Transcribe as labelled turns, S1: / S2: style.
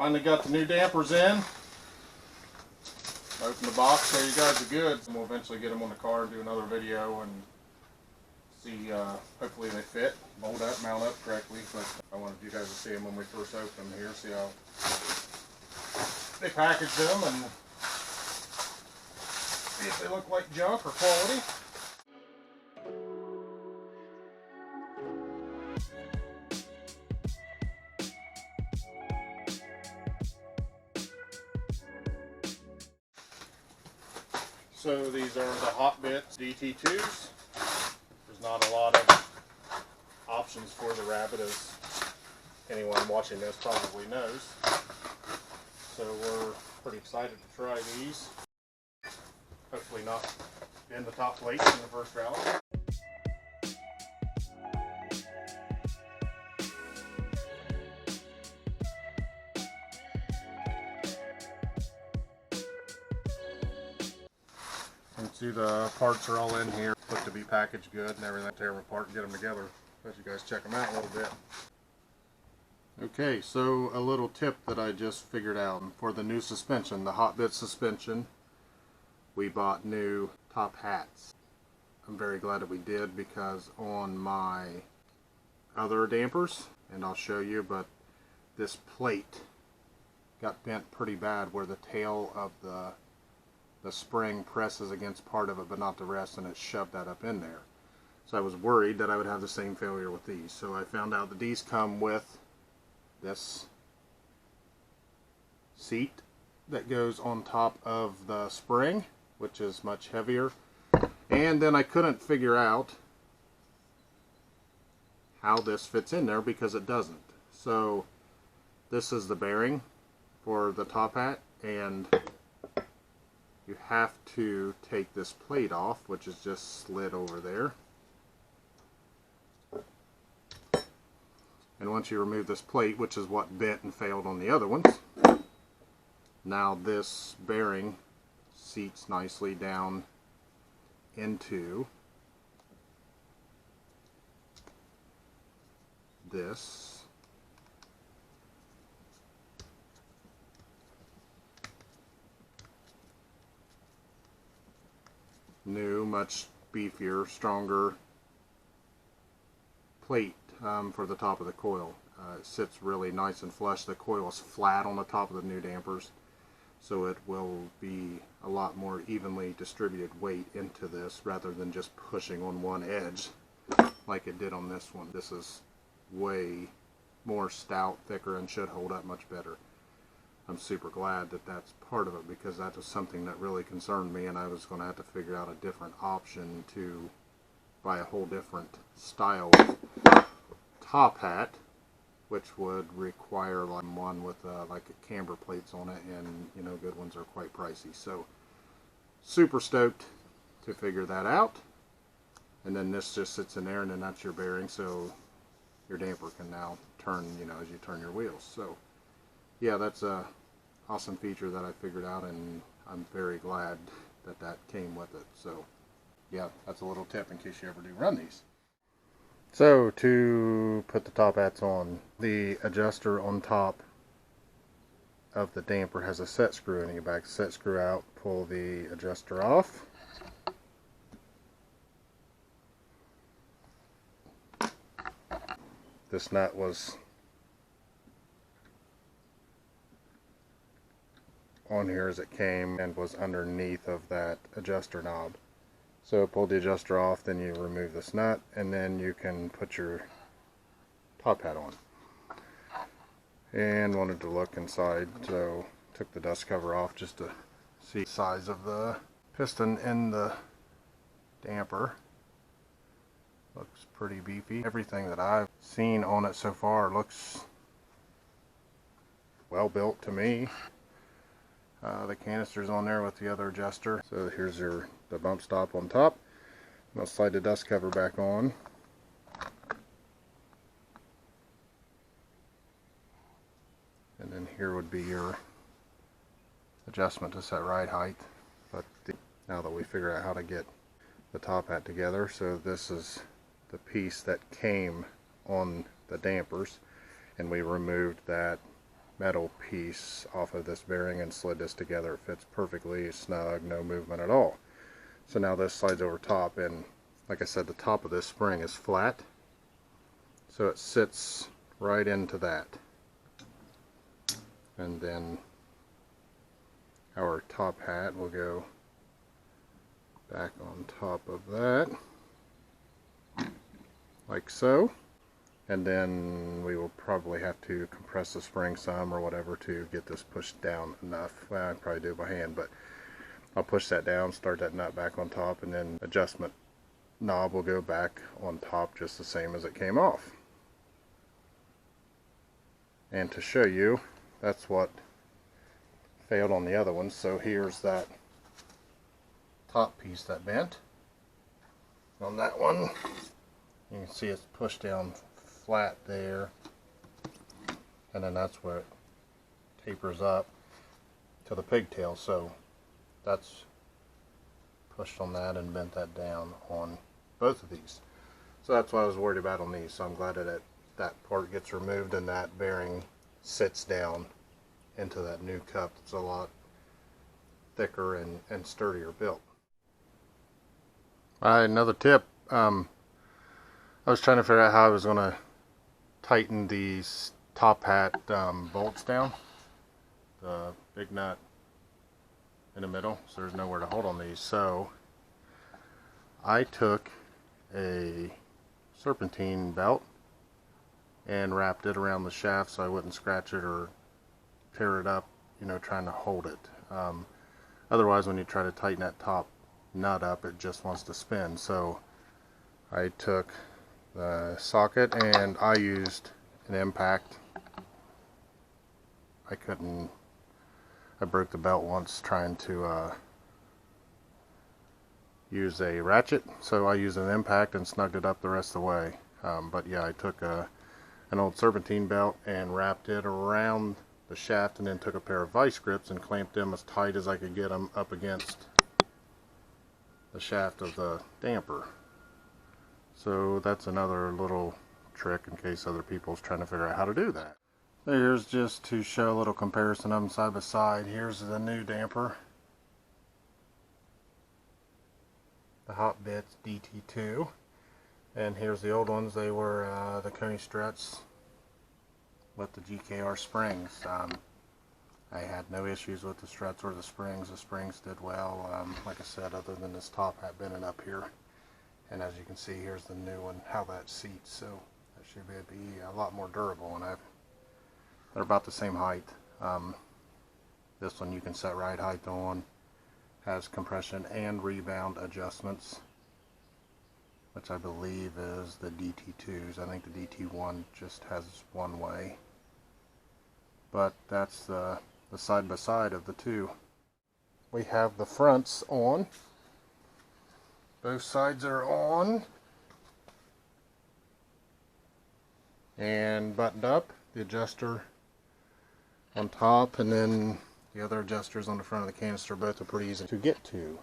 S1: Finally got the new dampers in. Open the box, show you guys the goods, and we'll eventually get them on the car and do another video and see, hopefully they fit, mold up, mount up correctly, but I wanted you guys to see them when we first open them here, see how they package them and see if they look like junk or quality. So these are the Hotbits DT2s. There's not a lot of options for the Rabbit, as anyone watching this probably knows. So we're pretty excited to try these. Hopefully not in the top plates in the first rally. You can see the parts are all in here, look to be packaged good and everything. Tear them apart and get them together. Let you guys check them out a little bit. Okay, so a little tip that I just figured out for the new suspension, the Hotbits suspension, we bought new top hats. I'm very glad that we did, because on my other dampers, and I'll show you, but this plate got bent pretty bad where the tail of the spring presses against part of it but not the rest, and it shoved that up in there. So I was worried that I would have the same failure with these. So I found out that these come with this seat that goes on top of the spring, which is much heavier. And then I couldn't figure out how this fits in there because it doesn't. So this is the bearing for the top hat, and you have to take this plate off, which is just slid over there. And once you remove this plate, which is what bent and failed on the other ones, now this bearing seats nicely down into this new, much beefier, stronger plate for the top of the coil. It sits really nice and flush. The coil is flat on the top of the new dampers, so it will be a lot more evenly distributed weight into this rather than just pushing on one edge like it did on this one. This is way more stout, thicker, and should hold up much better. I'm super glad that that's part of it, because that was something that really concerned me, and I was going to have to figure out a different option to buy a whole different style of top hat, which would require one with like camber plates on it, and you know, good ones are quite pricey. So super stoked to figure that out. And then this just sits in there, and then that's your bearing, so your damper can now turn, you know, as you turn your wheels. So yeah, that's a awesome feature that I figured out, and I'm very glad that that came with it. So yeah, that's a little tip in case you ever do run these. So to put the top hats on, the adjuster on top of the damper has a set screw in it. You back the set screw out, pull the adjuster off. This nut was on here as it came and was underneath of that adjuster knob. So pull the adjuster off, then you remove this nut, and then you can put your top hat on. And wanted to look inside, so took the dust cover off just to see the size of the piston in the damper. Looks pretty beefy. Everything that I've seen on it so far looks well built to me. The canister's on there with the other adjuster. So here's the bump stop on top. I'll slide the dust cover back on. And then here would be your adjustment to set ride height. But now that we figure out how to get the top hat together, so this is the piece that came on the dampers, and we removed that metal piece off of this bearing and slid this together. It fits perfectly snug, no movement at all. So now this slides over top, and like I said, the top of this spring is flat, so it sits right into that. And then our top hat will go back on top of that, like so. And then we will probably have to compress the spring some or whatever to get this pushed down enough. Well, I'd probably do it by hand, but I'll push that down, start that nut back on top, and then adjustment knob will go back on top just the same as it came off. And to show you, that's what failed on the other one. So here's that top piece that bent on that one. You can see it's pushed down flat there, and then that's where it tapers up to the pigtail. So that's pushed on that and bent that down on both of these. So that's what I was worried about on these. So I'm glad that that part gets removed and that bearing sits down into that new cup. It's a lot thicker and sturdier built. Another tip, I was trying to figure out how I was going to tighten these top hat bolts down. The big nut in the middle, so there's nowhere to hold on these. So I took a serpentine belt and wrapped it around the shaft so I wouldn't scratch it or tear it up, you know, trying to hold it. Otherwise, when you try to tighten that top nut up, it just wants to spin. So I took the socket and I used an impact. I broke the belt once trying to use a ratchet, so I used an impact and snugged it up the rest of the way. But yeah, I took an old serpentine belt and wrapped it around the shaft, and then took a pair of vice grips and clamped them as tight as I could get them up against the shaft of the damper. So that's another little trick in case other people's trying to figure out how to do that. Here's just to show a little comparison of them side by side. Here's the new damper, the Hotbits DT2, and here's the old ones. They were the Coney struts with the GKR springs. I had no issues with the struts or the springs. The springs did well, like I said, other than this top hat bending up here. And as you can see, here's the new one, how that seats. So that should be a lot more durable, and they're about the same height. This one you can set ride height on, has compression and rebound adjustments, which I believe is the DT2s. I think the DT1 just has one way. But that's the side by side of the two. We have the fronts on. Both sides are on and buttoned up. The adjuster on top, and then the other adjusters on the front of the canister. Both are pretty easy to get to.